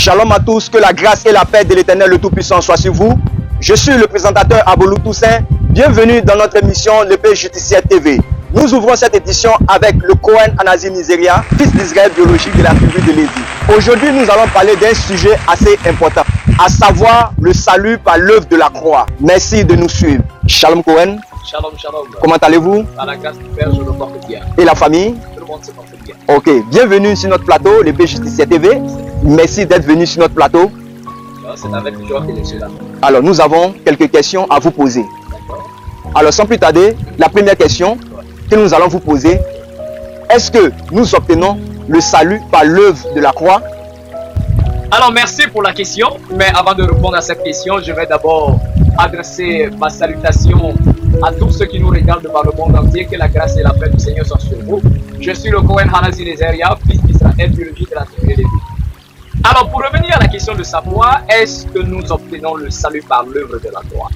Shalom à tous, que la grâce et la paix de l'Éternel le Tout-Puissant soient sur vous. Je suis le présentateur Abolou Toussaint. Bienvenue dans notre émission Le Paix Judiciaire TV. Nous ouvrons cette édition avec le Cohen Anazi Nigeria, fils d'Israël biologique de la tribu de Lévi. Aujourd'hui, nous allons parler d'un sujet assez important, à savoir le salut par l'œuvre de la croix. Merci de nous suivre. Shalom Cohen. Shalom, shalom. Comment allez-vous? Par la grâce du Père, je me porte bien. Et la famille? Tout le monde se porte bien. Ok, bienvenue sur notre plateau, Le Paix Judiciaire TV. Merci d'être venu sur notre plateau. C'est avec joie que je suis là. Alors, nous avons quelques questions à vous poser. D'accord. Alors, sans plus tarder, la première question que nous allons vous poser, est-ce que nous obtenons le salut par l'œuvre de la croix? Alors, merci pour la question. Mais avant de répondre à cette question, je vais d'abord adresser ma salutation à tous ceux qui nous regardent par le monde entier. Que la grâce et la paix du Seigneur soient sur vous. Je suis le Cohen Anazi Nigeria, fils d'Israël biologique de la tribu de Lévi. Alors, pour revenir à la question de savoir, est-ce que nous obtenons le salut par l'œuvre de la croix?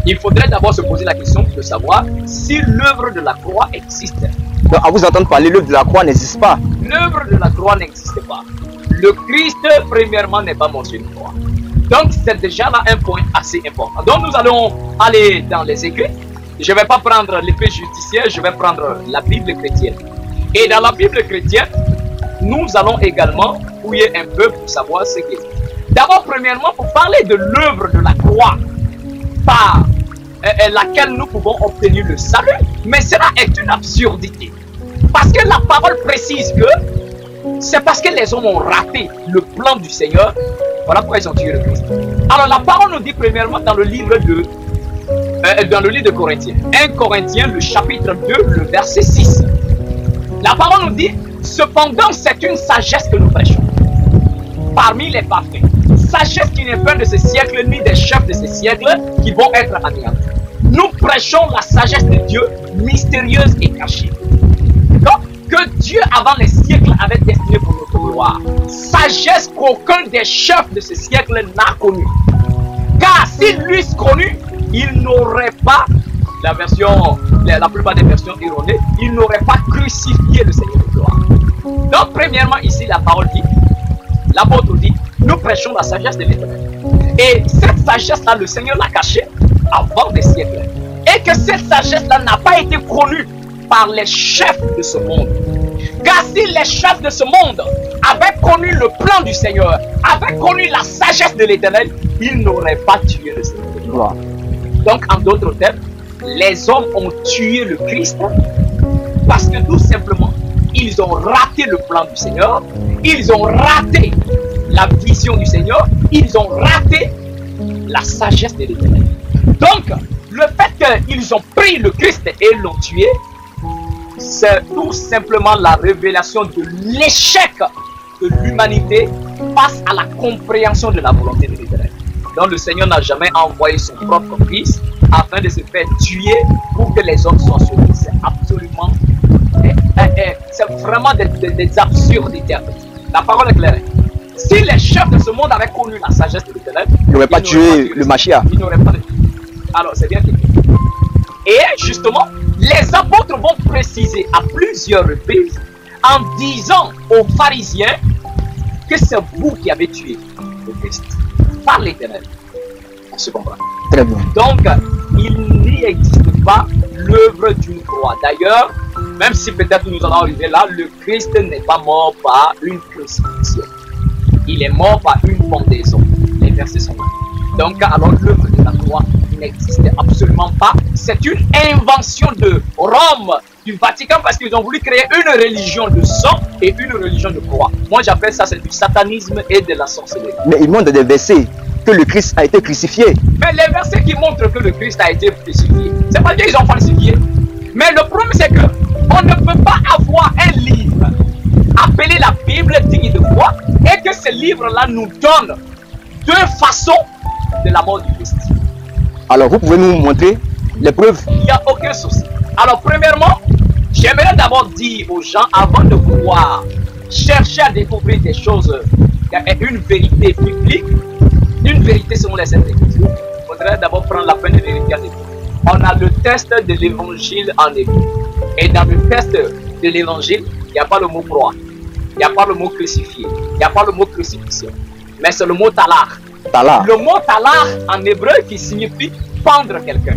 Il faudrait d'abord se poser la question de savoir si l'œuvre de la croix existe. Donc, à vous entendre parler, l'œuvre de la croix n'existe pas. L'œuvre de la croix n'existe pas. Le Christ, premièrement, n'est pas mentionné croix. Donc, c'est déjà là un point assez important. Donc, nous allons aller dans les écrits. Je ne vais pas prendre l'épée judiciaire, je vais prendre la Bible chrétienne. Et dans la Bible chrétienne, nous allons également fouiller un peu pour savoir ce qui est. D'abord, premièrement, pour parler de l'œuvre de la croix par laquelle nous pouvons obtenir le salut, mais cela est une absurdité. Parce que la parole précise que c'est parce que les hommes ont raté le plan du Seigneur, voilà pourquoi ils ont tué le Christ. Alors la parole nous dit premièrement dans le livre de Corinthiens, 1 Corinthiens, le chapitre 2, le verset 6. La parole nous dit: cependant, c'est une sagesse que nous prêchons parmi les parfaits. Sagesse qui n'est pas de ce siècle, ni des chefs de ce siècle qui vont être anéantis. Nous prêchons la sagesse de Dieu, mystérieuse et cachée. Donc, que Dieu, avant les siècles, avait destiné pour notre gloire. Sagesse qu'aucun des chefs de ce siècle n'a connue. Car s'ils l'eussent connue, ils n'auraient pas, la plupart des versions erronées, ils n'auraient pas crucifié le Seigneur de gloire. Donc, premièrement, ici, la parole dit, l'apôtre dit, nous prêchons la sagesse de l'Éternel. Et cette sagesse-là, le Seigneur l'a cachée avant des siècles. Et que cette sagesse-là n'a pas été connue par les chefs de ce monde. Car si les chefs de ce monde avaient connu le plan du Seigneur, avaient connu la sagesse de l'Éternel, ils n'auraient pas tué le Seigneur de gloire. Donc, en d'autres termes, les hommes ont tué le Christ parce que tout simplement, ils ont raté le plan du Seigneur, ils ont raté la vision du Seigneur, ils ont raté la sagesse de l'Éternel. Donc, le fait qu'ils ont pris le Christ et l'ont tué, c'est tout simplement la révélation de l'échec de l'humanité face à la compréhension de la volonté de l'Éternel. Donc, le Seigneur n'a jamais envoyé son propre Fils afin de se faire tuer pour que les hommes soient sauvés. C'est absolument, c'est vraiment des absurdités. La parole est claire. Si les chefs de ce monde avaient connu la sagesse de l'Éternel, ils n'auraient pas tué le Machia. Ils n'auraient pas. Alors, c'est bien clair. Et justement, les apôtres vont préciser à plusieurs reprises en disant aux pharisiens que c'est vous qui avez tué le Christ par l'Éternel. On se comprend. Très bien. Donc, il n'y existe pas l'œuvre d'une croix. D'ailleurs, même si peut-être nous allons arriver là, le Christ n'est pas mort par une crucifixion. Il est mort par une pendaison. Les versets sont là. Donc, alors l'œuvre de la croix n'existe absolument pas. C'est une invention de Rome, du Vatican, parce qu'ils ont voulu créer une religion de sang et une religion de croix. Moi, j'appelle ça c'est du satanisme et de la sorcellerie. Mais ils montrent des versets que le Christ a été crucifié. Mais les versets qui montrent que le Christ a été crucifié, c'est pas qu'ils ont falsifié. Mais le problème, c'est que on ne peut pas avoir un livre appelé la Bible digne de foi et que ce livre-là nous donne deux façons de la mort du Christ. Alors, vous pouvez nous montrer les preuves? Il n'y a aucun souci. Alors, premièrement, j'aimerais d'abord dire aux gens, avant de pouvoir chercher à découvrir des choses, une vérité biblique, une vérité selon les Saintes Écritures, il faudrait d'abord prendre la peine de vérifier en hébreu. On a le test de l'évangile en hébreu. Et dans le test de l'évangile, il n'y a pas le mot croix, il n'y a pas le mot crucifié, il n'y a pas le mot crucifixion. mais c'est le mot talar. Talar. Le mot talar en hébreu qui signifie pendre quelqu'un.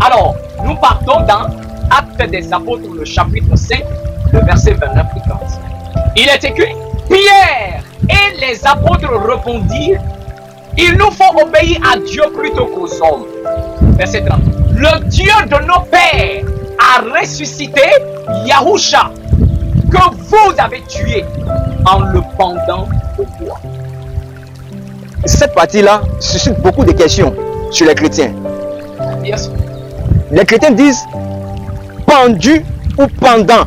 Alors, nous partons dans Actes des Apôtres, le chapitre 5, le verset 29 et 30. Il est écrit, Pierre et les apôtres répondirent, il nous faut obéir à Dieu plutôt qu'aux hommes. Verset 30. Le Dieu de nos pères a ressuscité Yahusha, que vous avez tué en le pendant au bois. Cette partie-là suscite beaucoup de questions sur les chrétiens. Bien sûr. Les chrétiens disent pendu ou pendant.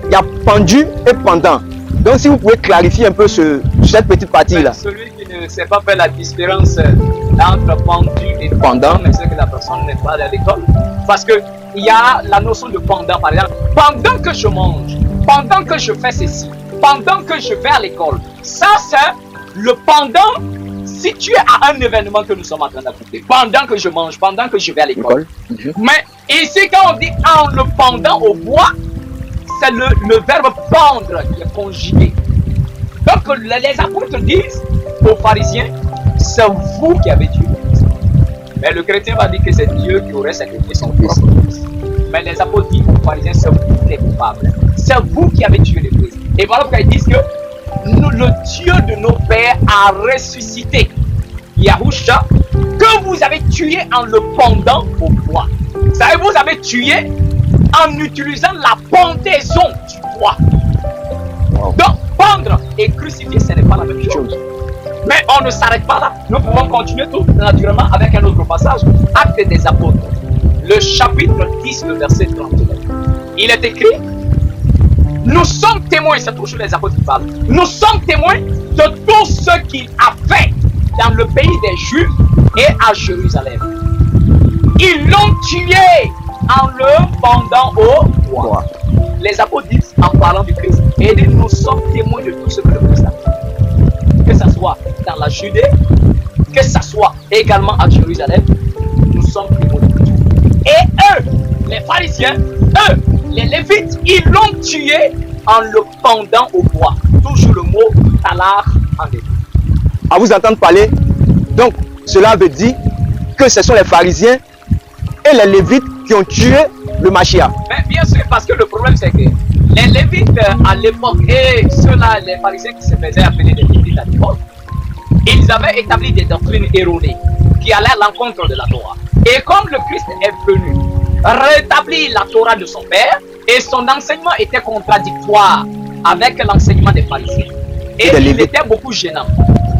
Il y a pendu et pendant. Donc si vous pouvez clarifier un peu cette petite partie-là. Celui qui ne sait pas faire la différence entre pendu et pendant, mais c'est que la personne n'est pas à l'école. Parce qu'il y a la notion de pendant, par exemple. Pendant que je mange, pendant que je fais ceci, pendant que je vais à l'école. Ça, c'est le pendant situé à un événement que nous sommes en train d'accomplir. Pendant que je mange, pendant que je vais à l'école. Mais ici, quand on dit en le pendant au bois, c'est le verbe pendre qui est conjugué. Donc les apôtres disent aux pharisiens, c'est vous qui avez tué le Christ. Mais le chrétien va dire que c'est Dieu qui aurait sacrifié son fils. Mais les apôtres disent aux pharisiens, c'est vous les coupables. C'est vous qui avez tué le Christ. Et voilà pourquoi ils disent que le Dieu de nos pères a ressuscité Yahusha, que vous avez tué en le pendant au bois. Ça, vous avez tué en utilisant la pendaison du bois. Wow. Donc, pendre et crucifier, ce n'est pas la même chose. Mais on ne s'arrête pas là. Nous pouvons continuer tout naturellement avec un autre passage. Actes des Apôtres, le chapitre 10, le verset 39. Il est écrit, nous sommes témoins, c'est toujours les apôtres qui parlent, nous sommes témoins de tout ce qu'il a fait dans le pays des Juifs et à Jérusalem. Ils l'ont tué en le pendant au bois. Les apôtres disent en parlant du Christ, et disent, nous sommes témoins de tout ce que le Christ a fait. Que ce soit dans la Judée, que ce soit également à Jérusalem, nous sommes témoins de tout. Et eux, les pharisiens, eux, les Lévites, ils l'ont tué en le pendant au bois. Toujours le mot talar en hébreu. À vous entendre parler, donc cela veut dire que ce sont les pharisiens et les Lévites qui ont tué le Mashiach. Mais bien sûr, parce que le problème c'est que les Lévites à l'époque et ceux-là, les pharisiens qui se faisaient appeler les Lévites à l'époque, ils avaient établi des doctrines erronées qui allaient à l'encontre de la Torah. Et comme le Christ est venu rétablir la Torah de son père, et son enseignement était contradictoire avec l'enseignement des pharisiens. Et il était beaucoup gênant.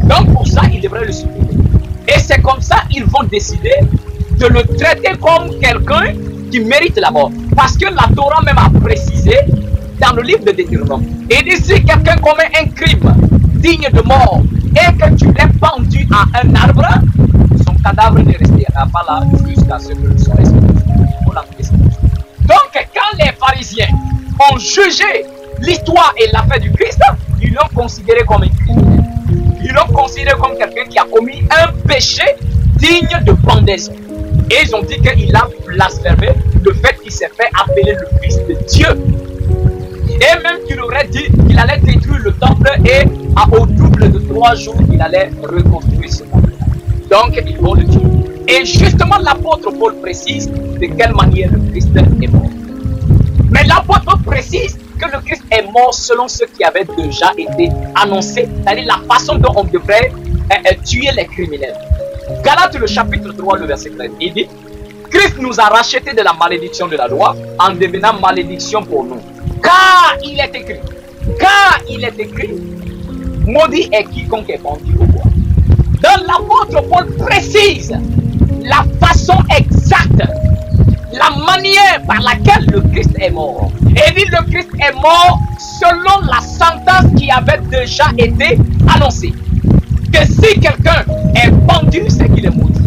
Donc pour ça, ils devraient le supprimer. Et c'est comme ça qu'ils vont décider de le traiter comme quelqu'un qui mérite la mort. Parce que la Torah même a précisé dans le livre de Deutéronome. Et dit si quelqu'un commet un crime digne de mort et que tu l'aies pendu à un arbre, son cadavre ne restera pas là jusqu'à ce que le soleil se lève. Donc quand les pharisiens ont jugé l'histoire et l'affaire du Christ, ils l'ont considéré comme un criminel. Ils l'ont considéré comme quelqu'un qui a commis un péché digne de pendaison. Et ils ont dit qu'il a blasphémé le fait qu'il s'est fait appeler le Fils de Dieu. Et même qu'il aurait dit qu'il allait détruire le temple et au double de 3 jours, il allait reconstruire ce temple. Donc ils vont le tuer. Et justement, l'apôtre Paul précise de quelle manière le Christ est mort. Mais l'apôtre précise que le Christ est mort selon ce qui avait déjà été annoncé, c'est-à-dire la façon dont on devrait tuer les criminels. Galates le chapitre 3, le verset 13, il dit, Christ nous a rachetés de la malédiction de la loi en devenant malédiction pour nous. Car il est écrit, maudit est quiconque est pendu au bois. Donc l'apôtre Paul précise la façon exacte, la manière par laquelle le Christ est mort. Et dit le Christ est mort selon la sentence qui avait déjà été annoncée. Que si quelqu'un est pendu, c'est qu'il est maudit.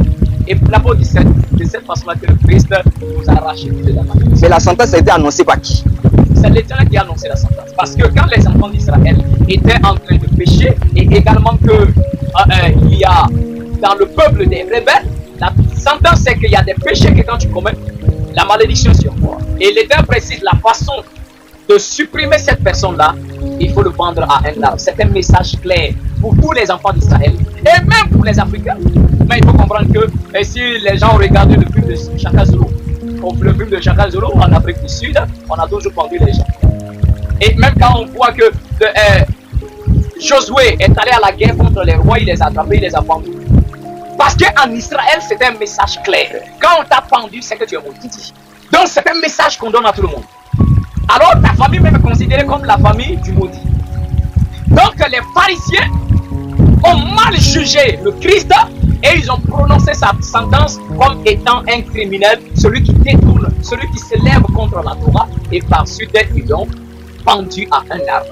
Et l'apôtre dit de cette façon-là que le Christ nous a rachetés de la malédiction. Mais la sentence a été annoncée par qui? C'est l'Éternel qui a annoncé la sentence. Parce que quand les enfants d'Israël étaient en train de pécher, et également que il y a dans le peuple des rebelles, la sentence c'est qu'il y a des péchés que quand tu commets, la malédiction sur toi. Et l'Éternel précise la façon de supprimer cette personne-là, il faut le vendre à un arbre. C'est un message clair pour tous les enfants d'Israël et même pour les Africains. Mais il faut comprendre que si les gens ont regardé le film de Shaka Zulu, le film de Shaka Zulu en Afrique du Sud, on a toujours pendu les gens. Et même quand on voit que Josué est allé à la guerre contre les rois, il les a attrapés, il les a pendus. Parce qu'en Israël, c'est un message clair. Quand on t'a pendu, c'est que tu es maudit. Donc c'est un message qu'on donne à tout le monde. Alors ta famille même est considérée comme la famille du maudit. Donc les pharisiens ont mal jugé le Christ et ils ont prononcé sa sentence comme étant un criminel, celui qui détourne, celui qui se lève contre la Torah, et par suite ils l'ont pendu à un arbre.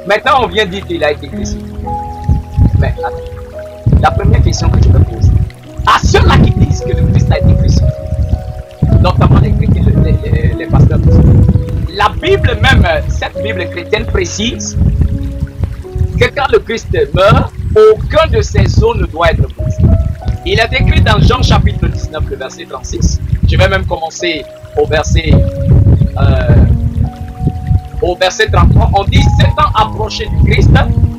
Maintenant on vient dire qu'il a été crucifié. Mais attends, la première question que tu me poses, à ceux-là qui disent que le Christ a été crucifié, notamment les chrétiens, les pasteurs, la Bible même, cette Bible chrétienne précise que quand le Christ meurt, aucun de ses os ne doit être brisé. Il est écrit dans Jean chapitre 19, le verset 36. Je vais même commencer au verset 33. On dit, s'étant approché du Christ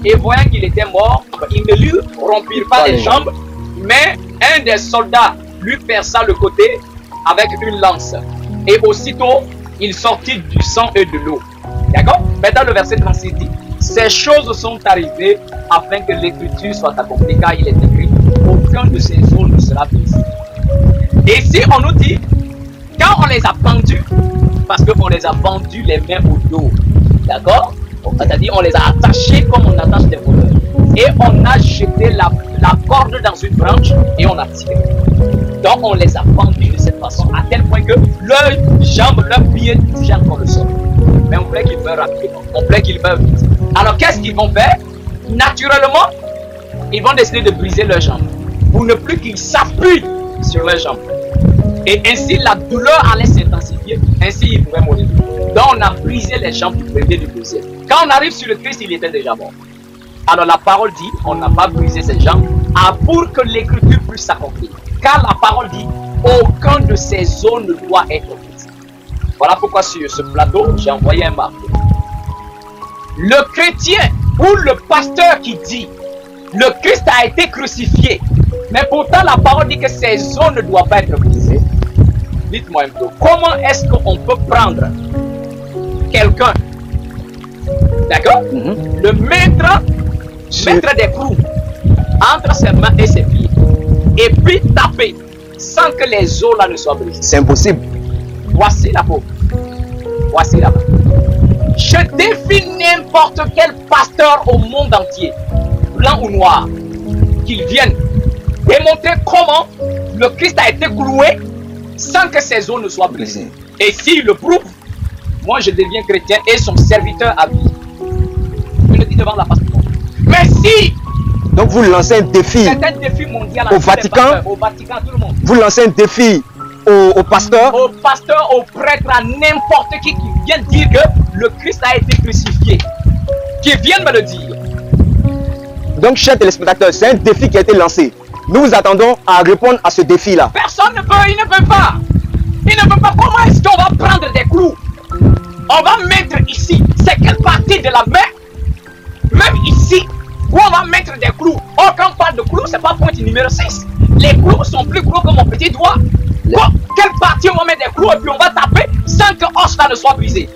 et voyant qu'il était mort, ils ne lui rompirent pas les jambes, mais un des soldats lui perça le côté avec une lance. Et aussitôt, il sortit du sang et de l'eau. D'accord? Maintenant, le verset 36 dit, ces choses sont arrivées afin que l'écriture soit accomplie, car il est écrit, aucun de ces os ne sera brisé. Et si on nous dit, quand on les a pendus, parce qu'on les a pendus les mains au dos, d'accord? C'est-à-dire on les a attachés comme on attache des voleurs. Et on a jeté la corde dans une branche et on a tiré. Donc on les a pendus de cette façon, à tel point que leurs jambes, leurs pieds touchaient encore le sol. Mais on voulait qu'ils meurent rapidement, on voulait qu'ils meurent vite. Alors qu'est-ce qu'ils vont faire? Naturellement, ils vont décider de briser leurs jambes, pour ne plus qu'ils s'appuient sur leurs jambes. Et ainsi la douleur allait s'intensifier, ainsi ils pourraient mourir. Donc on a brisé les jambes du premier et du deuxième. Quand on arrive sur le Christ, il était déjà mort. Alors la parole dit, on n'a pas brisé ses jambes, pour que l'écriture puisse s'accomplir. Car la parole dit, aucun de ses os ne doit être brisé. Voilà pourquoi sur ce plateau, j'ai envoyé un marteau. Le chrétien ou le pasteur qui dit, le Christ a été crucifié, mais pourtant la parole dit que ses os ne doivent pas être brisés. Dites-moi un peu, comment est-ce qu'on peut prendre quelqu'un, d'accord, le mettre des clous entre ses mains et ses pieds, et puis taper sans que les os là ne soient brisés? C'est impossible. Voici la peau. Voici la peau. Je défie n'importe quel pasteur au monde entier, blanc ou noir, qu'il vienne démontrer comment le Christ a été cloué sans que ses os ne soient brisés. Et s'il le prouve, moi je deviens chrétien et son serviteur à vie. Je le dis devant la face du monde. Mais si... Donc vous lancez un défi, c'est un défi mondial au Vatican, au Vatican, tout le monde. Vous lancez un défi aux pasteurs, aux prêtres, à n'importe qui vient dire que le Christ a été crucifié, qui viennent me le dire. Donc chers téléspectateurs, c'est un défi qui a été lancé. Nous vous attendons à répondre à ce défi-là. Personne ne peut, il ne peut pas. Il ne peut pas. Comment est-ce qu'on va prendre des clous? On va mettre ici, c'est quelle partie de la main? Même ici, où on va mettre des clous. Oh, quand on parle de clous, c'est pas point numéro 6. Les clous sont plus gros que mon petit doigt. Bon, quelle partie on va mettre des clous et puis on va taper sans que l'os là ne soit brisé?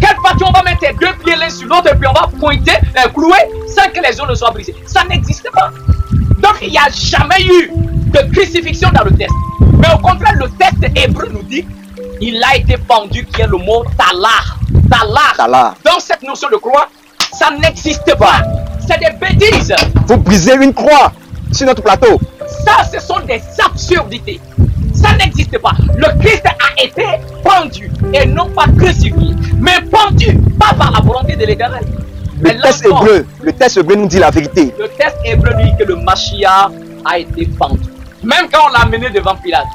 Quelle partie on va mettre les deux pieds l'un sur l'autre et puis on va pointer, clouer sans que les os ne soient brisés? Ça n'existe pas. Donc il n'y a jamais eu de crucifixion dans le test. Mais au contraire, le test hébreu nous dit il a été pendu, qui est le mot talar. Talar. Dans cette notion de croix, ça n'existe pas. C'est des bêtises. Vous brisez une croix sur notre plateau. Ça, ce sont des absurdités. Ça n'existe pas. Le Christ a été pendu et non pas crucifié, mais pendu, pas par la volonté de l'Éternel. Le test hébreu nous dit la vérité. Le test hébreu dit que le Mashiach a été pendu. Même quand on l'a amené devant Pilate,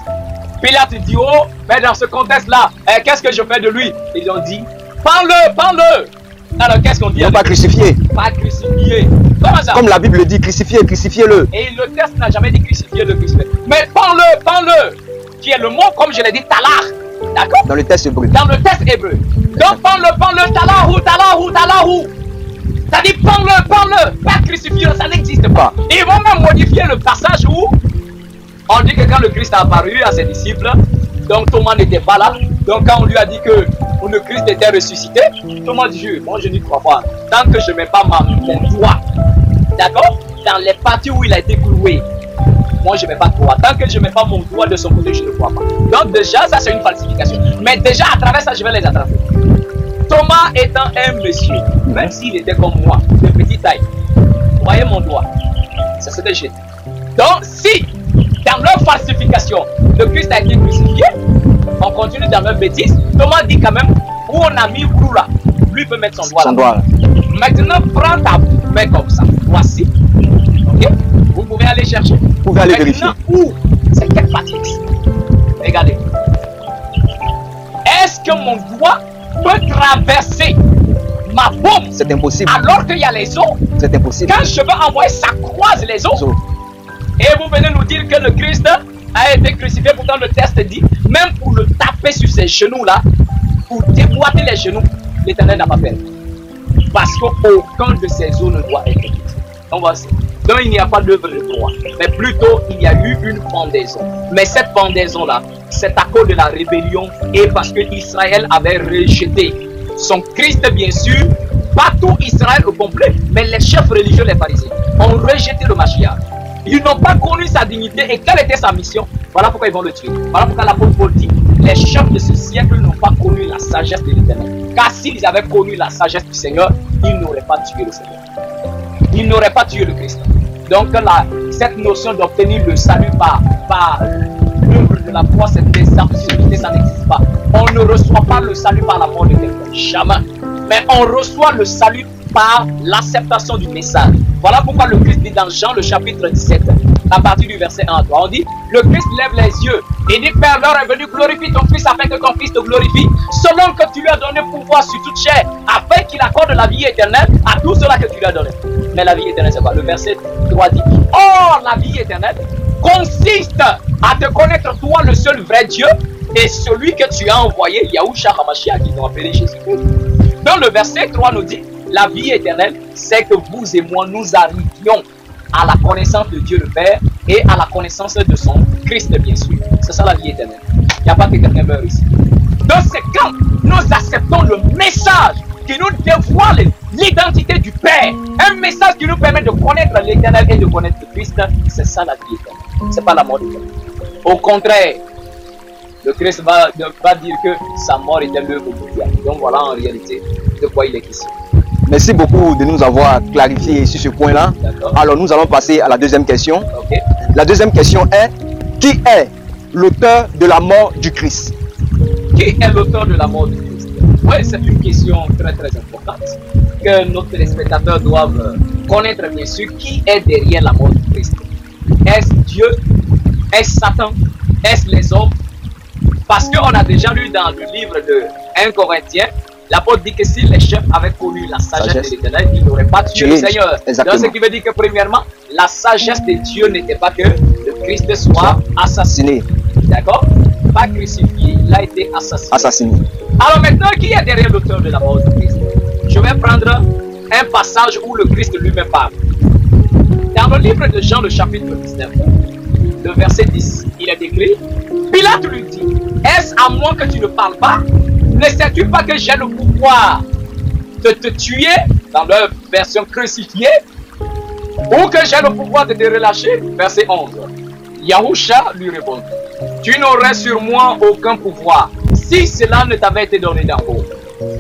Pilate dit, oh, mais dans ce contexte-là, qu'est-ce que je fais de lui? Ils ont dit, pends-le. Alors qu'est-ce qu'on dit? Non, pas crucifié. Pas crucifié. Comment ça? Comme la Bible dit, crucifiez-le. Et le texte n'a jamais dit crucifier-le. Mais pends-le, qui est le mot, comme je l'ai dit, talar. D'accord? Dans le test hébreu. Dans le test hébreu. Donc pends-le, talarou. Ça dit pends-le. le pas crucifié, ça n'existe pas. Ils vont même modifier le passage où on dit que quand le Christ a apparu à ses disciples, donc Thomas n'était pas là. Donc quand on lui a dit que le Christ était ressuscité, Thomas dit, moi je n'y crois pas. Tant que je ne mets pas mon doigt, d'accord, dans les parties où il a été cloué, moi je ne mets pas croire. Tant que je ne mets pas mon doigt de son côté, je ne crois pas. Donc déjà, ça c'est une falsification. Mais déjà à travers ça, je vais les attraper. Thomas étant un monsieur, même s'il était comme moi, de petite taille, voyez mon doigt, c'est ce que j'ai dit. Donc si, dans leur falsification, le Christ a été crucifié, on continue dans leur bêtise, Thomas dit quand même, où on a mis Brou là, lui peut mettre son doigt là. Maintenant, prends ta main comme ça, voici, ok, vous pouvez aller chercher. Vous pouvez aller vérifier. Où? C'est quelle partie? Regardez. Est-ce que mon doigt peut traverser ma paume? C'est impossible. Alors qu'il y a les os. C'est impossible. Quand je veux envoyer, ça croise les os. Et vous venez nous dire que le Christ a été crucifié. Pourtant le texte dit, même pour le taper sur ses genoux là, pour déboîter les genoux, l'Éternel n'a pas fait. Parce qu'aucun de ses os ne doit être crucifié. Donc voici. Donc il n'y a pas d'œuvre de droit, mais plutôt il y a eu une pendaison. Mais cette pendaison-là, c'est à cause de la rébellion et parce que Israël avait rejeté son Christ, bien sûr, pas tout Israël au complet, mais les chefs religieux, les pharisiens, ont rejeté le Mashiach. Ils n'ont pas connu sa dignité et quelle était sa mission. Voilà pourquoi ils vont le tuer. Voilà pourquoi l'apôtre Paul dit, les chefs de ce siècle n'ont pas connu la sagesse de l'Éternel. Car s'ils avaient connu la sagesse du Seigneur, ils n'auraient pas tué le Seigneur. Ils n'auraient pas tué le Christ. Donc cette notion d'obtenir le salut par l'œuvre de la foi, c'est des absurdités, ça n'existe pas. On ne reçoit pas le salut par la mort de quelqu'un, jamais. Mais on reçoit le salut par l'acceptation du message. Voilà pourquoi le Christ dit dans Jean le chapitre 17, à partir du verset 1 à 3, on dit, le Christ lève les yeux et dit, Père, l'heure est venue, glorifie ton Fils afin que ton Fils te glorifie, selon que tu lui as donné pouvoir sur toute chair, afin qu'il accorde la vie éternelle à tout cela que tu lui as donné. Mais la vie éternelle, c'est quoi? Le verset 3 dit, or la vie éternelle consiste à te connaître toi le seul vrai Dieu et celui que tu as envoyé, Yahushua HaMashiach, qui t'ont appelé Jésus-Christ. Dans le verset 3 nous dit, la vie éternelle, c'est que vous et moi, nous arrivions à la connaissance de Dieu le Père et à la connaissance de son Christ, bien sûr. C'est ça la vie éternelle. Il n'y a pas que quelqu'un meurt ici. Donc c'est quand nous acceptons le message qui nous dévoile l'identité du Père, un message qui nous permet de connaître l'Éternel et de connaître le Christ, c'est ça la vie éternelle. C'est pas la mort éternelle. Au contraire, le Christ va dire que sa mort était l'œuvre du diable. Donc voilà en réalité de quoi il est question. Merci beaucoup de nous avoir clarifié sur ce point-là. Alors nous allons passer à la deuxième question. Okay. La deuxième question est, qui est l'auteur de la mort du Christ? Qui est l'auteur de la mort du Christ? Oui, c'est une question très très importante que nos téléspectateurs doivent connaître bien sûr. Qui est derrière la mort du Christ? Est-ce Dieu? Est-ce Satan? Est-ce les hommes? Parce qu'on a déjà lu dans le livre de 1 Corinthiens, l'apôtre dit que si les chefs avaient connu la sagesse de l'Éternel, ils n'auraient pas tué le Seigneur. Exactement. Donc ce qui veut dire que premièrement, la sagesse de Dieu n'était pas que le Christ soit assassiné. D'accord? Pas crucifié, il a été assassiné. Alors maintenant, qui est derrière l'auteur de la mort du Christ? Je vais prendre un passage où le Christ lui-même parle. Dans le livre de Jean, le chapitre 19, le verset 10, il est écrit, Pilate lui dit, est-ce à moi que tu ne parles pas? Ne sais-tu pas que j'ai le pouvoir de te tuer, dans leur version crucifiée, ou que j'ai le pouvoir de te relâcher? Verset 11. Yahushua lui répondit, tu n'aurais sur moi aucun pouvoir, si cela ne t'avait été donné d'en haut.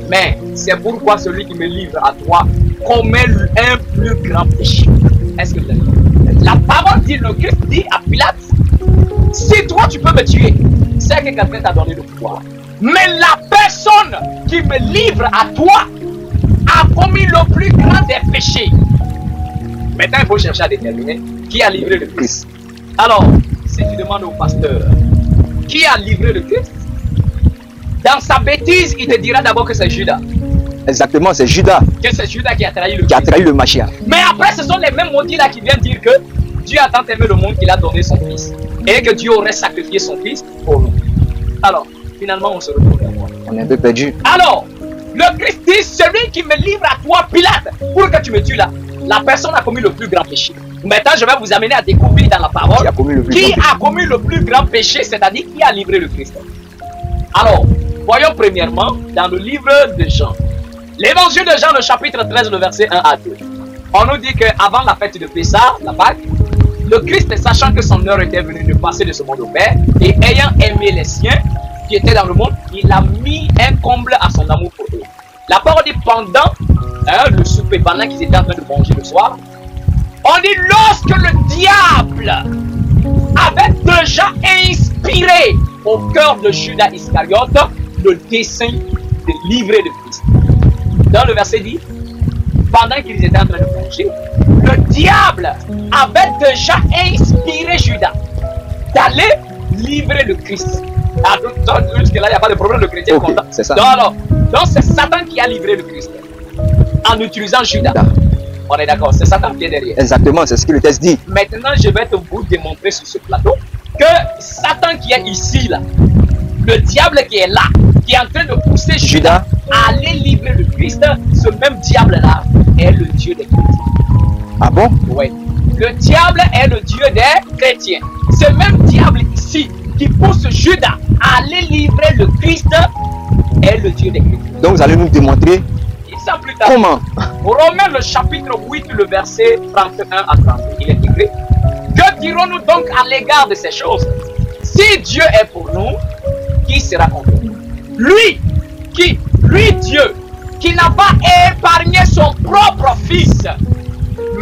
Mais c'est pourquoi celui qui me livre à toi commet un plus grand péché. Est-ce que vous avez dit? La parole dit, le Christ dit à Pilate, si toi tu peux me tuer, c'est que quelqu'un t'a donné le pouvoir. Mais la personne qui me livre à toi a commis le plus grand des péchés. Maintenant, il faut chercher à déterminer qui a livré le Christ. Alors, si tu demandes au pasteur qui a livré le Christ, dans sa bêtise, il te dira d'abord que c'est Judas. Exactement, c'est Judas. Que c'est Judas qui a trahi le Christ. Qui a trahi le Mashiach. Mais après, ce sont les mêmes maudits là qui viennent dire que Dieu a tant aimé le monde qu'il a donné son fils. Et que Dieu aurait sacrifié son fils pour nous. Alors, finalement, on se retrouve à quoi? On est un peu perdu. Alors, le Christ dit, celui qui me livre à toi, Pilate, pour que tu me tues là, la personne a commis le plus grand péché. Maintenant, je vais vous amener à découvrir dans la parole qui a commis le plus grand péché, c'est-à-dire qui a livré le Christ. Alors, voyons premièrement dans le livre de Jean. L'évangile de Jean, le chapitre 13, le verset 1 à 2. On nous dit qu'avant la fête de Pessah, la Pâque, le Christ, sachant que son heure était venue de passer de ce monde au Père, et ayant aimé les siens qui étaient dans le monde, il a mis un comble à son amour pour eux. La parole dit pendant le souper, pendant qu'ils étaient en train de manger le soir, on dit lorsque le diable avait déjà inspiré au cœur de Judas Iscariote le dessein de livrer le Christ. Dans le verset dit, pendant qu'ils étaient en train de manger, le diable avait déjà inspiré Judas d'aller livrer le Christ. Jusque-là, il n'y a pas de problème, le chrétien est content. C'est ça. Donc c'est Satan qui a livré le Christ en utilisant Judas. On est d'accord, c'est Satan qui est derrière. Exactement, c'est ce que le texte dit. Maintenant, je vais vous démontrer sur ce plateau que Satan qui est ici, là, le diable qui est là, qui est en train de pousser Judas à aller livrer le Christ, ce même diable-là est le Dieu des chrétiens. Ah bon? Oui. Le diable est le Dieu des chrétiens. Ce même diable ici qui pousse Judas à aller livrer le Christ est le Dieu des chrétiens. Donc vous allez nous démontrer plus tard. Comment? Romains le chapitre 8, le verset 31 à 32. Il est écrit: que dirons-nous donc à l'égard de ces choses? Si Dieu est pour nous, qui sera contre nous? Lui, Dieu, qui n'a pas épargné son propre fils,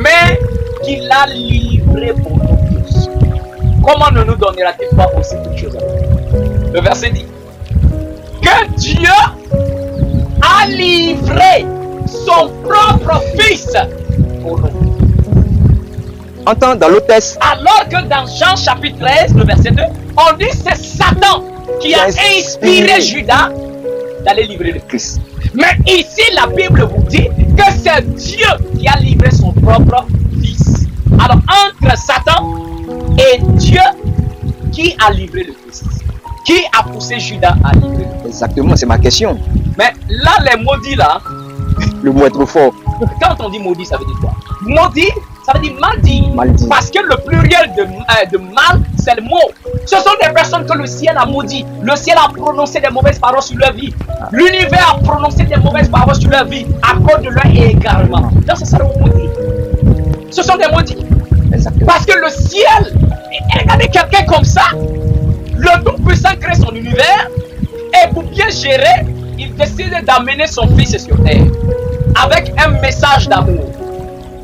mais qui l'a livré pour nous tous, comment ne nous donnera-t-il pas aussi toutes choses? Le verset dit que Dieu a livré son propre fils pour nous. Entends dans l'autre texte. Alors que dans Jean chapitre 13, le verset 2, on dit c'est Satan qui a inspiré Judas d'aller livrer le Christ. Mais ici, la Bible vous dit que c'est Dieu qui a livré son propre fils. Alors, entre Satan et Dieu, qui a livré le Christ? Qui a poussé Judas à livrer le Christ? Exactement, c'est ma question. Mais là, les maudits là, le mot est trop fort. quand on dit maudit, ça veut dire quoi? Maudit, ça veut dire mal dit. Parce que le pluriel de mal, c'est le mot. Ce sont des personnes que le ciel a maudit. Le ciel a prononcé des mauvaises paroles sur leur vie. L'univers a prononcé des mauvaises paroles sur leur vie à cause de leur égarement. Donc c'est ça le mot maudit. Ce sont des maudits. Exactement. Parce que le ciel, regardez quelqu'un comme ça, le Tout-Puissant crée son univers et pour bien gérer, il décide d'amener son fils sur terre avec un message d'amour.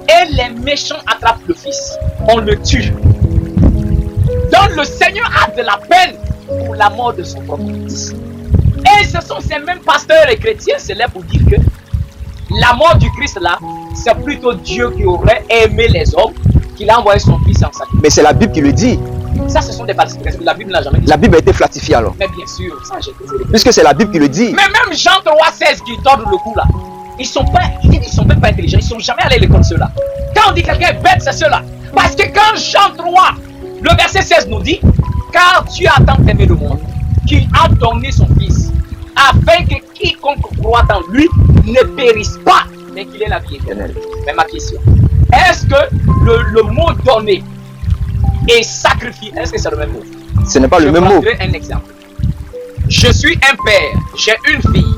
Et les méchants attrapent le fils. On le tue. Donc le Seigneur a de la peine pour la mort de son propre fils. Et ce sont ces mêmes pasteurs et chrétiens célèbres pour dire que la mort du Christ là, c'est plutôt Dieu qui aurait aimé les hommes, qu'il a envoyé son fils en sacrifice. Mais c'est la Bible qui le dit. Ça, ce sont des falsifications. La Bible n'a jamais dit. La Bible a été flattifiée alors. Mais bien sûr, ça j'ai désolé. Puisque c'est la Bible qui le dit. Mais même Jean 3,16 qui tord le coup là, ils sont même pas intelligents, ils sont jamais allés à l'école ceux-là. Quand on dit quelqu'un est bête, c'est ceux-là. Parce que quand Jean 3, le verset 16 nous dit, car Dieu a tant aimé le monde, qu'il a donné son fils, afin que quiconque croit en lui ne périsse pas, mais qu'il ait la vie éternelle. Mais ma question, est-ce que le mot donné et sacrifié, est-ce que c'est le même mot? Ce n'est pas le même mot. Je vais vous un exemple. Je suis un père, j'ai une fille.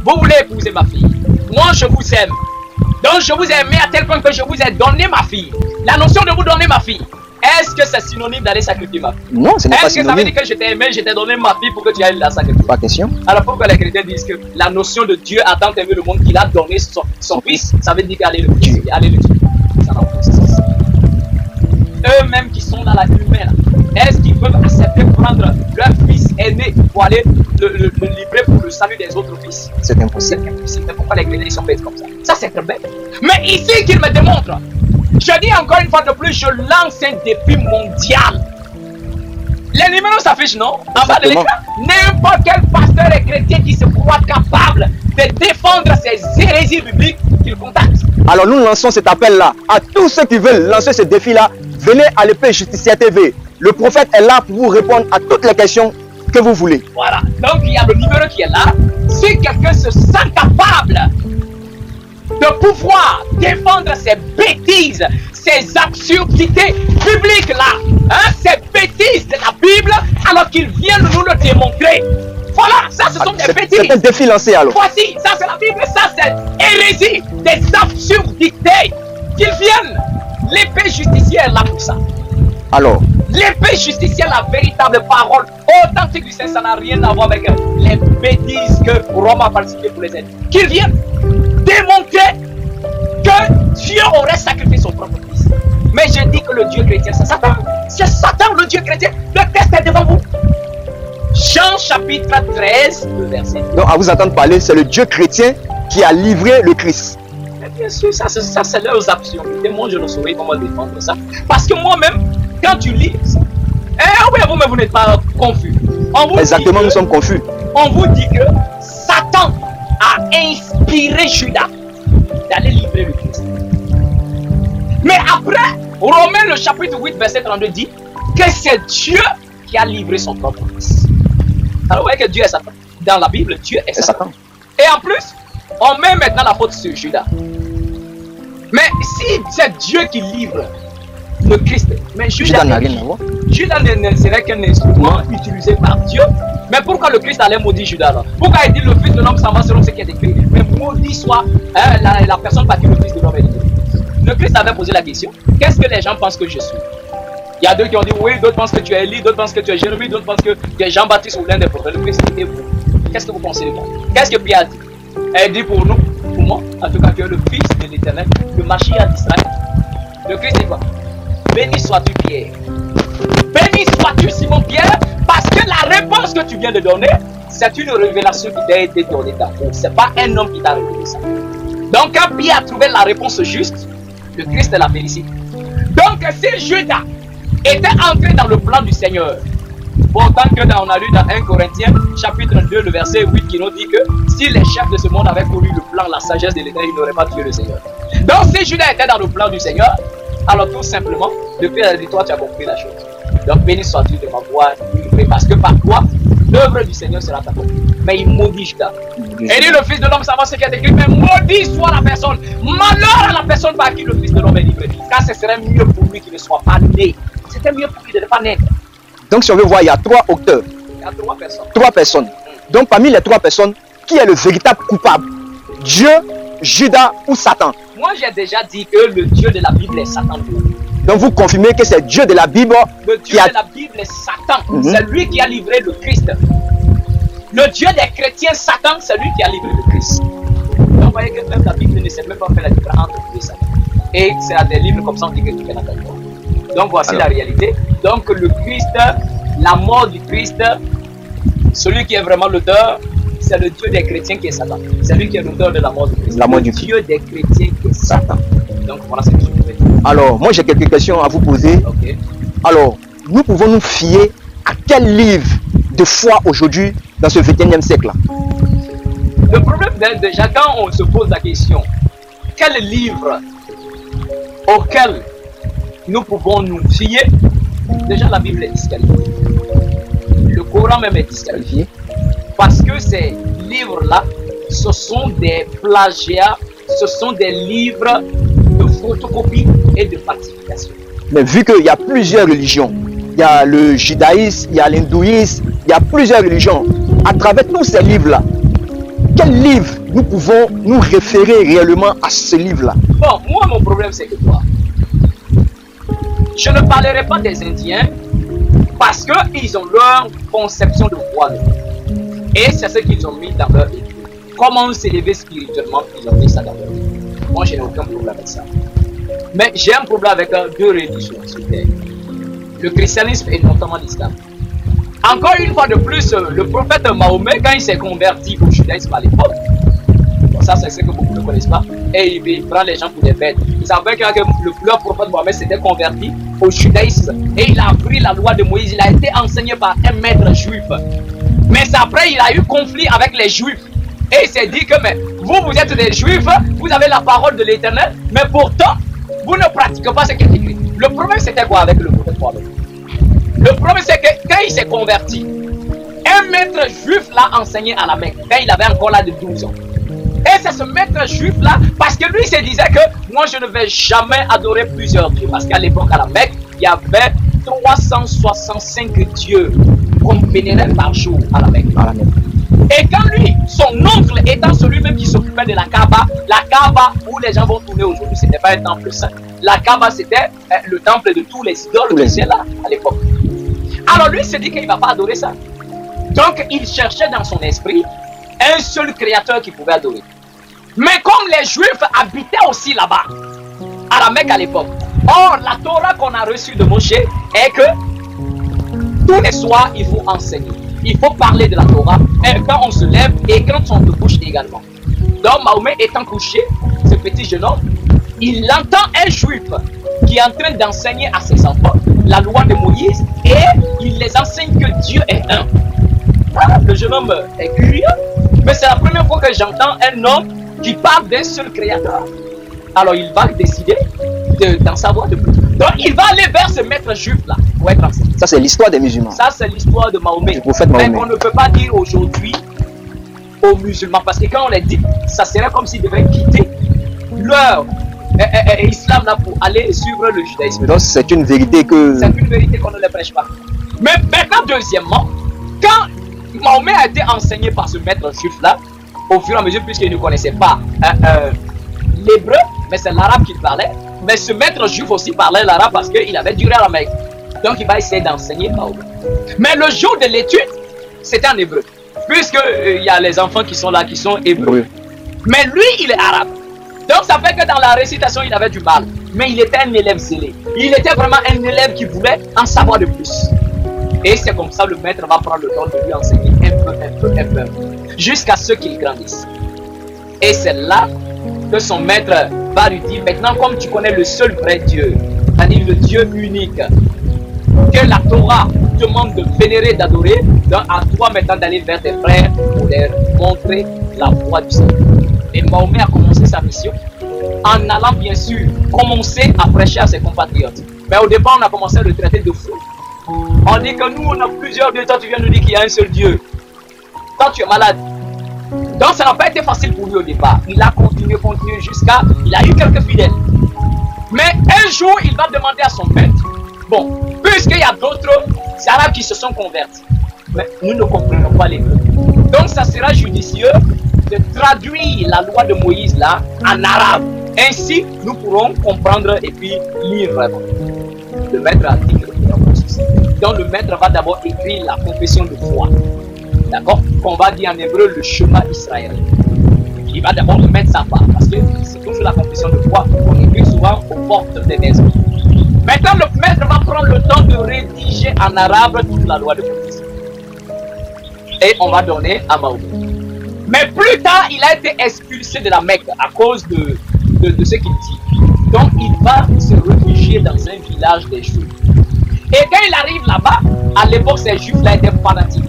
Vous voulez épouser ma fille. Moi, je vous aime. Donc, je vous ai aimé à tel point que je vous ai donné ma fille. La notion de vous donner ma fille, est-ce que c'est synonyme d'aller sacrifier ma fille? Non, ce n'est pas synonyme. Est-ce que ça veut dire que je t'ai aimé, je t'ai donné ma fille pour que tu ailles la sacrifier? Pas question. Alors, pourquoi les chrétiens disent que la notion de Dieu a tant aimé le monde qu'il a donné son fils, ça veut dire qu'aller le tuer. Aller le tuer. Ça n'a aucun sens. Eux-mêmes qui sont dans la humaine, est-ce qu'ils peuvent accepter de prendre leur fils aîné pour aller le livrer pour le salut des autres fils? C'est impossible. C'est impossible. Mais pourquoi les chrétiens sont faits comme ça? Ça, c'est très bête. Mais ici, qu'il me démontre, je dis encore une fois de plus, je lance un défi mondial. Les numéros s'affichent, non? En bas de l'écran. N'importe quel pasteur et chrétien qui se croit capable de défendre ces hérésies bibliques qu'il contacte. Alors nous lançons cet appel-là à tous ceux qui veulent lancer ce défi-là. Venez à l'épée Justicière TV. Le prophète est là pour vous répondre à toutes les questions que vous voulez. Voilà. Donc il y a le numéro qui est là. Si quelqu'un se sent capable de pouvoir défendre ces bêtises, ces absurdités bibliques-là, hein, ces bêtises de la Bible, alors qu'ils viennent nous le démontrer. Voilà, ça ce sont des bêtises. C'est un défi lancé alors. Voici, ça c'est la Bible, ça c'est hérésie, des absurdités. Qu'ils viennent, l'épée justicière là pour ça. Alors, l'épée justicière, la véritable parole authentique du Saint, ça n'a rien à voir avec les bêtises que Rome a falsifiées pour les aider. Qu'ils viennent démontrer que Dieu aurait sacrifié son propre fils. Mais je dis que le Dieu chrétien, c'est Satan. C'est Satan le Dieu chrétien. Le texte est devant vous. Jean chapitre 13, le verset. Donc, à vous entendre parler, c'est le Dieu chrétien qui a livré le Christ. Mais bien sûr, ça c'est leurs absurdités. Moi, je ne saurais comment défendre ça. Parce que moi-même, quand tu lis ça, oui, vous-même, vous n'êtes pas confus. Exactement, nous sommes confus. On vous dit que Satan a inspiré Judas d'aller livrer le Christ. Mais après, Romains le chapitre 8, verset 32 dit que c'est Dieu qui a livré son propre fils. Alors, vous voyez que Dieu est Satan. Dans la Bible, Dieu est Satan. Et en plus, on met maintenant la faute sur Judas. Mais si c'est Dieu qui livre le Christ, mais Judas n'a rien à voir. Judas ne serait qu'un instrument utilisé par Dieu. Mais pourquoi le Christ allait maudire Judas là? Pourquoi il dit le Fils de l'homme s'en va selon ce qui est écrit? Mais maudit soit la personne par qui le Fils de l'homme est livré. Le Christ avait posé la question, qu'est-ce que les gens pensent que je suis? Il y a deux qui ont dit oui, d'autres pensent que tu es Élie, d'autres pensent que tu es Jérémie, d'autres pensent que tu es Jean-Baptiste ou l'un des prophètes. Le Christ dit vous. Qu'est-ce que vous pensez de moi? Qu'est-ce que Pierre dit? Elle dit pour nous, pour moi, en tout cas que le Fils de l'Éternel, le Mashiach d'Israël. Le Christ dit quoi? Béni sois-tu Pierre. Béni sois-tu Simon Pierre, parce que la réponse que tu viens de donner, c'est une révélation qui t'a été donnée d'abord. Ce n'est pas un homme qui t'a révélé ça. Donc quand Pierre a trouvé la réponse juste, le Christ l'a félicité. Donc si Judas était entré dans le plan du Seigneur, pourtant que on a lu dans 1 Corinthiens chapitre 2 le verset 8 qui nous dit que si les chefs de ce monde avaient connu le plan, la sagesse de l'Éternel, ils n'auraient pas tué le Seigneur. Donc si Judas était dans le plan du Seigneur, alors tout simplement, le Père a dit toi tu as compris la chose. Donc béni sois-tu de m'avoir livré, parce que par toi, l'œuvre du Seigneur sera accomplie. Mais il maudit Judas. Et dit le Fils de l'homme savoir ce qui est écrit, mais maudit soit la personne, malheur à la personne par qui le Fils de l'homme est livré. Car ce serait mieux pour lui qu'il ne soit pas né. C'était mieux pour lui de ne pas naître. Donc si on veut voir, il y a trois auteurs. Il y a trois personnes. Trois personnes. Donc parmi les trois personnes, qui est le véritable coupable? Dieu, Judas ou Satan? Moi j'ai déjà dit que le Dieu de la Bible est Satan. Donc vous confirmez que c'est Dieu de la Bible le Dieu de la Bible est Satan. C'est lui qui a livré le Christ. Le Dieu des chrétiens, Satan, c'est lui qui a livré le Christ. Donc vous voyez que même la Bible ne sait même pas faire la différence entre Dieu et Satan. Et c'est à des livres comme ça on dit que tu fais la d'accord. Donc voici la réalité. Donc le Christ, la mort du Christ, celui qui est vraiment l'auteur, c'est le Dieu des chrétiens qui est Satan. C'est lui qui est l'auteur de la mort du Christ. La mort du Dieu des chrétiens qui est Satan. Donc voilà ce que je voulais dire. Alors, moi j'ai quelques questions à vous poser. Okay. Alors, nous pouvons nous fier à quel livre de foi aujourd'hui dans ce 21e siècle-là? Le problème déjà quand on se pose la question, quel livre auquel nous pouvons nous fier? Déjà la Bible est disqualifiée. Le Coran même est disqualifié. Parce que ces livres-là, ce sont des plagiats, ce sont des livres de photocopie et de falsification. Mais vu qu'il y a plusieurs religions, il y a le judaïsme, il y a l'hindouisme, il y a plusieurs religions, à travers tous ces livres-là, quel livre nous pouvons nous référer réellement à ce livre-là? Bon, moi mon problème c'est que toi, je ne parlerai pas des Indiens parce qu'ils ont leur conception de foi. Et c'est ce qu'ils ont mis dans leur étude. Comment s'élever spirituellement, ils ont mis ça dans leur étude. Moi, je n'ai aucun problème avec ça. Mais j'ai un problème avec deux religions sur terre. Le christianisme et notamment l'islam. Encore une fois de plus, le prophète Mahomet, quand il s'est converti au judaïsme à l'époque, ça c'est ce que beaucoup ne connaissent pas, et il prend les gens pour des bêtes. Ils savaient que leur prophète Mohammed s'était converti au judaïsme et il a appris la loi de Moïse, il a été enseigné par un maître juif. Mais après il a eu conflit avec les juifs et il s'est dit que mais, vous êtes des juifs, vous avez la parole de l'Éternel, mais pourtant vous ne pratiquez pas ce qui est écrit. Le problème c'était quoi avec le prophète Mohammed? Le problème c'est que quand il s'est converti, un maître juif l'a enseigné à la Mecque quand il avait encore là de 12 ans. Et c'est ce maître juif là, parce que lui se disait que moi je ne vais jamais adorer plusieurs dieux. Parce qu'à l'époque à la Mecque, il y avait 365 dieux qu'on vénérait par jour à la Mecque. Et quand lui, son oncle étant celui-même qui s'occupait de la Kaaba où les gens vont tourner aujourd'hui, ce n'était pas un temple saint. La Kaaba c'était le temple de tous les idoles qui étaient là à l'époque. Alors lui se dit qu'il ne va pas adorer ça. Donc il cherchait dans son esprit un seul créateur qu'il pouvait adorer. Mais comme les Juifs habitaient aussi là-bas, à la Mecque à l'époque, or la Torah qu'on a reçue de Moshe est que tous les soirs il faut enseigner. Il faut parler de la Torah quand on se lève et quand on se couche également. Donc Mahomet étant couché, ce petit jeune homme, il entend un juif qui est en train d'enseigner à ses enfants la loi de Moïse et il les enseigne que Dieu est un. Ah, le jeune homme est curieux, mais c'est la première fois que j'entends un homme qui parle d'un seul créateur. Alors il va décider d'en savoir de plus. Donc il va aller vers ce maître juif là pour être enseigné. Ça c'est l'histoire des musulmans. Ça c'est l'histoire de Mahomet. Mais qu'on ne peut pas dire aujourd'hui aux musulmans parce que quand on les dit, ça serait comme s'ils devaient quitter leur islam là pour aller suivre le judaïsme. Donc c'est une vérité que... C'est une vérité qu'on ne les prêche pas. Mais maintenant deuxièmement, quand Mahomet a été enseigné par ce maître juif là, au fur et à mesure puisqu'il ne connaissait pas l'hébreu, mais c'est l'arabe qu'il parlait. Mais ce maître juif aussi parlait l'arabe parce qu'il avait duré à la Mecque. Donc il va essayer d'enseigner Mahomet. Mais le jour de l'étude, c'était en hébreu. Puisqu'il y a les enfants qui sont là, qui sont hébreux. Oui. Mais lui, il est arabe. Donc ça fait que dans la récitation, il avait du mal. Mais il était un élève zélé. Il était vraiment un élève qui voulait en savoir de plus. Et c'est comme ça le maître va prendre le temps de lui enseigner un peu. Jusqu'à ce qu'il grandisse. Et c'est là que son maître va lui dire, maintenant comme tu connais le seul vrai Dieu, c'est-à-dire le Dieu unique, que la Torah demande de vénérer, d'adorer, donc à toi maintenant d'aller vers tes frères pour leur montrer la voie du Seigneur. Et Mahomet a commencé sa mission en allant bien sûr commencer à prêcher à ses compatriotes. Mais au départ on a commencé à le traiter de fou. On dit que nous on a plusieurs dieux, toi tu viens nous dire qu'il y a un seul Dieu. Toi tu es malade. Donc ça n'a pas été facile pour lui au départ. Il a continué jusqu'à... Il a eu quelques fidèles. Mais un jour, il va demander à son maître, bon, puisqu'il y a d'autres arabes qui se sont convertis, mais nous ne comprenons pas l'hébreu. Donc ça sera judicieux de traduire la loi de Moïse là en arabe. Ainsi, nous pourrons comprendre et puis lire vraiment. Le maître a dit que nous n'avons pas souci. Donc le maître va d'abord écrire la confession de foi. D'accord? Qu'on va dire en hébreu le chemin israélien. Il va d'abord le mettre sa part parce que c'est toujours la confession de foi qu'on écrit souvent aux portes des maisons. Maintenant, le maître va prendre le temps de rédiger en arabe toute la loi de Moïse. Et on va donner à Mahomet. Mais plus tard, il a été expulsé de la Mecque à cause de ce qu'il dit. Donc, il va se réfugier dans un village des Juifs. Et quand il arrive là-bas, à l'époque, ces Juifs-là étaient fanatiques.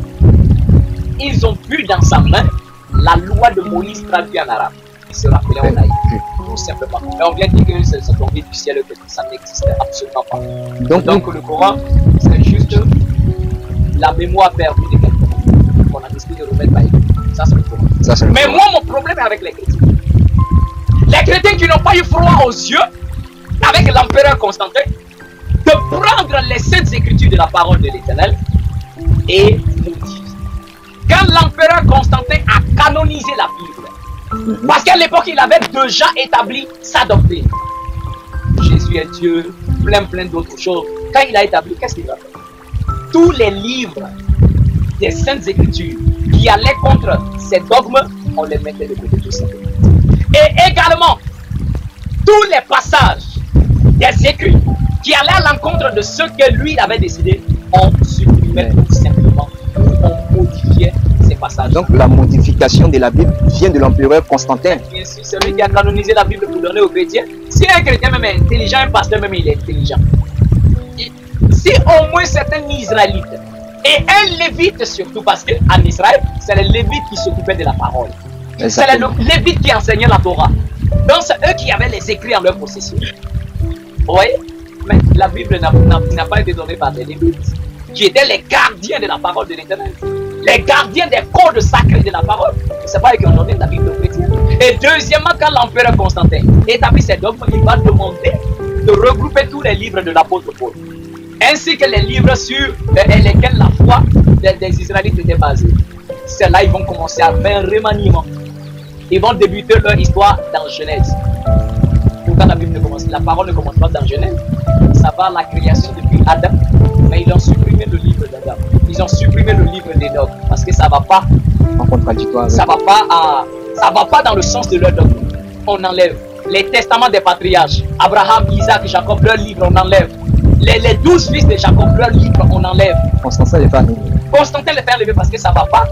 Ils ont vu dans sa main la loi de Moïse traduite en arabe. Ils se rappelaient en naïf, tout simplement. Et on vient de dire que c'est tombé du ciel, que ça n'existait absolument pas. Donc le Coran, c'est juste la mémoire perdue de quelqu'un qu'on a décidé de remettre par écrit. Ça, c'est le Coran. Mais moi, mon problème est avec les chrétiens. Les chrétiens qui n'ont pas eu froid aux yeux, avec l'empereur Constantin, de prendre les saintes écritures de la parole de l'Éternel et modifier. Quand l'empereur Constantin a canonisé la Bible, parce qu'à l'époque il avait déjà établi sa doctrine. Jésus est Dieu, plein d'autres choses. Quand il a établi, qu'est-ce qu'il a fait? Tous les livres des Saintes Écritures qui allaient contre ces dogmes, on les mettait de côté tout simplement. Et également, tous les passages des Écritures qui allaient à l'encontre de ce que lui avait décidé, on supprimait tout simplement. On modifiait ces passages. Donc la modification de la Bible vient de l'empereur Constantin. Bien sûr, c'est lui qui a canonisé la Bible pour donner aux chrétiens. Si un chrétien même est intelligent, un pasteur même il est intelligent. Si au moins c'est un Israélite et un Lévite surtout, parce qu'en Israël, c'est les Lévites qui s'occupaient de la parole. C'est les Lévites qui enseignaient la Torah. Donc c'est eux qui avaient les écrits en leur possession. Vous voyez? Mais la Bible n'a pas été donnée par les Lévites, qui étaient les gardiens de la parole de l'Éternel, les gardiens des codes sacrés de la parole. C'est pas eux qui ont donné la Bible aux chrétiens. Et deuxièmement, quand l'empereur Constantin établit ses dogmes, il va demander de regrouper tous les livres de l'apôtre Paul, ainsi que les livres sur lesquels la foi des Israélites était basée. C'est là qu'ils vont commencer à faire un remaniement. Ils vont débuter leur histoire dans Genèse. Pourtant la Bible ne commence, la parole ne commence pas dans Genèse. Ça va à la création depuis Adam. Mais ils ont supprimé le livre d'Adam. Ils ont supprimé le livre d'Enoch parce que ça va pas En contradictoire. ça va pas dans le sens de leur dogme. On enlève les testaments des patriarches, Abraham, Isaac, Jacob, leur livre, on enlève. Les 12 fils de Jacob, leur livre, on enlève. Constantin les fait enlever. Constantin les fait enlever parce que ça va pas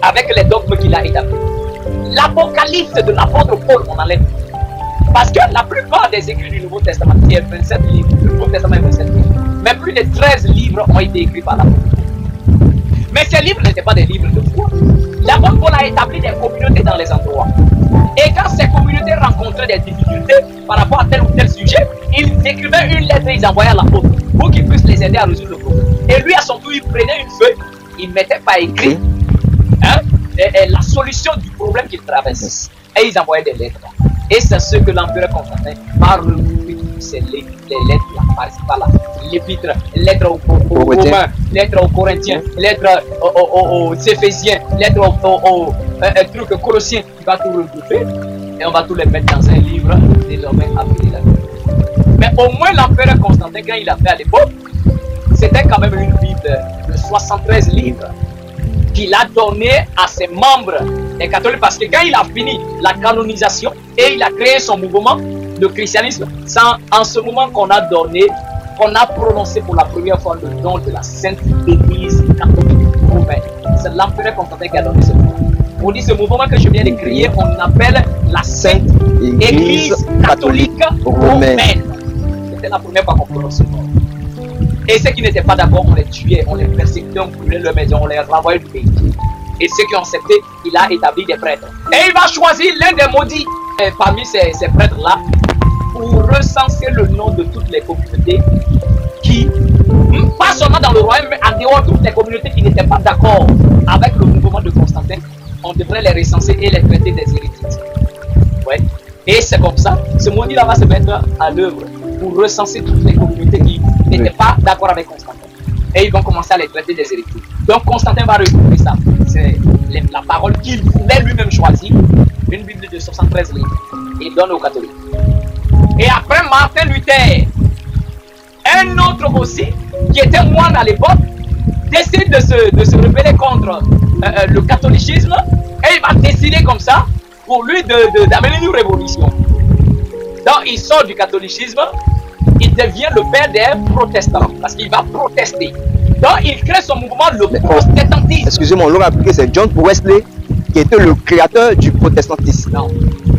avec les dogmes qu'il a établis. L'Apocalypse de l'apôtre Paul, on enlève. Parce que la plupart des écrits du Nouveau Testament, il y a 27 livres, le Nouveau Testament est 27 livres, mais plus de 13 livres ont été écrits par l'apôtre Paul. Mais ces livres n'étaient pas des livres de foi. L'apôtre Paul a établi des communautés dans les endroits. Et quand ces communautés rencontraient des difficultés par rapport à tel ou tel sujet, ils écrivaient une lettre et ils envoyaient à l'apôtre pour qu'il puisse les aider à résoudre le problème. Et lui, à son tour, il prenait une feuille, il mettait par écrit la solution du problème qu'il traverse. Et ils envoyaient des lettres. Et c'est ce que l'empereur Constantin va regrouper toutes ces lettres, les lettres par l'épître, lettres aux Romains, lettres aux Corinthiens, lettres aux Éphésiens, lettres aux Colossiens. Il va tout regrouper et on va tout les mettre dans un livre désormais appelé la Bible. Mais au moins l'empereur Constantin, quand il a fait à l'époque, c'était quand même une Bible de 73 livres qu'il a donné à ses membres des catholiques, parce que quand il a fini la canonisation et il a créé son mouvement de christianisme, c'est en ce moment qu'on a donné, qu'on a prononcé pour la première fois le nom de la Sainte Église catholique romaine. C'est l'empereur Constantin qui a donné ce mouvement. On dit ce mouvement que je viens de créer, on appelle la Sainte Église catholique romaine. C'était la première fois qu'on prononce ce nom. Et ceux qui n'étaient pas d'accord, on les tuait, on les persécutait, on brûlait leur maison, on les renvoyait du pays. Et ceux qui ont accepté, il a établi des prêtres. Et il va choisir l'un des maudits parmi ces prêtres-là pour recenser le nom de toutes les communautés qui, pas seulement dans le royaume, mais en dehors de toutes les communautés qui n'étaient pas d'accord avec le mouvement de Constantin, on devrait les recenser et les traiter des hérétiques. Ouais. Et c'est comme ça, ce maudit-là va se mettre à l'œuvre pour recenser toutes les communautés qui n'étaient pas d'accord avec Constantin. Et ils vont commencer à les traiter des hérétiques. Donc Constantin va regrouper ça. C'est la parole qu'il voulait lui-même choisir. Une Bible de 73 livres. Et donne aux catholiques. Et après Martin Luther, un autre aussi, qui était moine à l'époque, décide de se rebeller contre le catholicisme. Et il va décider comme ça, pour lui, d'amener une révolution. Donc il sort du catholicisme. Il devient le père des protestants parce qu'il va protester. Donc il crée son mouvement, le protestantisme. Excusez-moi, on l'aura appris, c'est John Wesley qui était le créateur du protestantisme. Non,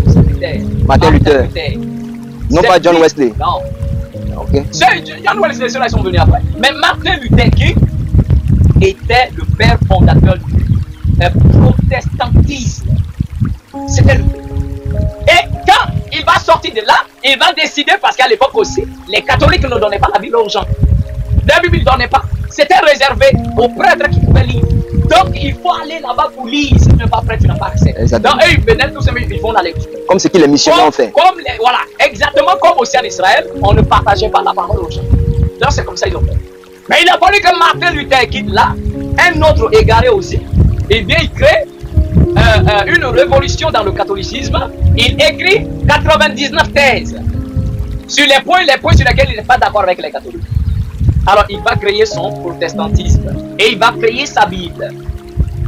c'est Luther. Martin Luther. Non pas John Wesley. Non. Ok. John Wesley, ceux-là ils sont venus après. Mais Martin Luther King était le père fondateur du protestantisme. C'était lui. Et quand il va sortir de là, il va décider, parce qu'à l'époque aussi, les catholiques ne donnaient pas la Bible aux gens. La Bible ne donnait pas. C'était réservé aux prêtres qui pouvaient lire. Donc il faut aller là-bas pour lire. Si tu n'es pas prêtre, tu n'as pas accès. Exactement. Donc eux, ils venaient tous, ils font la lecture. Comme ce que les missionnaires ont fait. Voilà, exactement comme aussi en Israël, on ne partageait pas la parole aux gens. Donc c'est comme ça qu'ils ont fait. Mais il a fallu que Martin Luther quitte là, un autre égaré aussi. Et bien il crée une révolution dans le catholicisme. Il écrit 99 thèses sur les points sur lesquels il n'est pas d'accord avec les catholiques. Alors il va créer son protestantisme et il va créer sa Bible.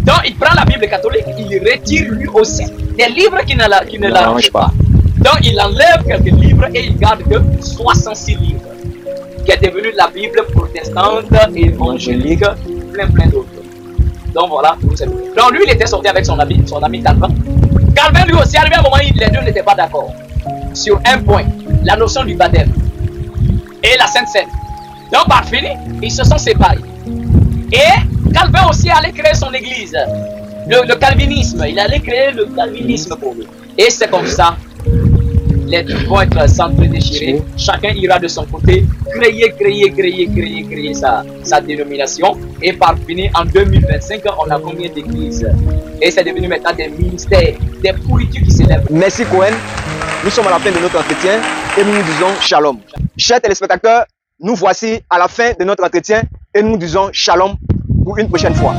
Donc il prend la Bible catholique, il retire lui aussi des livres qui ne l'arrangent pas. Donc il enlève quelques livres et il garde que 66 livres, qui est devenu la Bible protestante, évangélique, plein d'autres. Donc voilà, donc lui il était sorti avec son ami Calvin. Calvin lui aussi, arrivé à un moment, les deux n'étaient pas d'accord sur un point, la notion du baptême et la Sainte Seine. Donc par fini, ils se sont séparés. Et Calvin aussi allait créer son église, le calvinisme. Il allait créer le calvinisme pour lui. Et c'est comme ça les trucs vont être s'entre-déchirés, chacun ira de son côté, créer sa dénomination, et par finir en 2025, on a combien d'églises? Et c'est devenu maintenant des ministères, des pourritures qui s'élèvent. Merci Cohen. Nous sommes à la fin de notre entretien et nous nous disons shalom. Chers téléspectateurs, nous voici à la fin de notre entretien et nous nous disons shalom pour une prochaine fois.